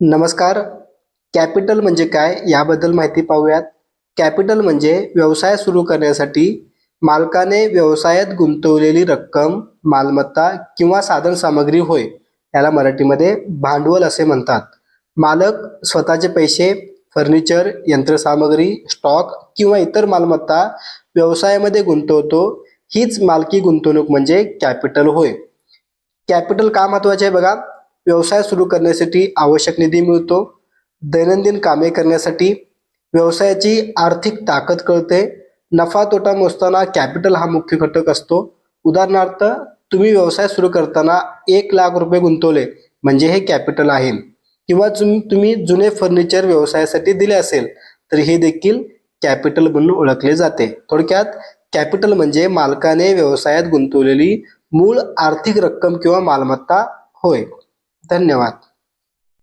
नमस्कार. कॅपिटल म्हणजे काय याबद्दल माहिती पाहूयात. कॅपिटल म्हणजे व्यवसाय सुरू करण्यासाठी मालकाने व्यवसायात गुंतवलेली रक्कम, मालमत्ता किंवा साधनसामग्री होय. याला मराठीमध्ये भांडवल असे म्हणतात. मालक स्वतःचे पैसे, फर्निचर, यंत्रसामग्री, स्टॉक किंवा इतर मालमत्ता व्यवसायामध्ये गुंतवतो. हीच मालकी गुंतवणूक म्हणजे कॅपिटल होय. कॅपिटल का महत्वाचे आहे बघा. व्यवसाय सुरू करण्यासाठी आवश्यक निधी मिळतो, दैनंदिन कामे करण्यासाठी, व्यवसायाची आर्थिक ताकद कळते, नफा तोटा मोजताना कॅपिटल हा मुख्य घटक असतो. उदाहरणार्थ, तुम्ही व्यवसाय सुरू करताना 1,00,000 रुपये गुंतवले म्हणजे हे कॅपिटल आहे. किंवा तुम्ही जुने फर्निचर व्यवसायासाठी दिले असेल तर हे देखील कॅपिटल म्हणून ओळखले जाते. थोडक्यात कॅपिटल म्हणजे मालकाने व्यवसायात गुंतवलेली मूळ आर्थिक रक्कम किंवा मालमत्ता होय. धन्यवाद.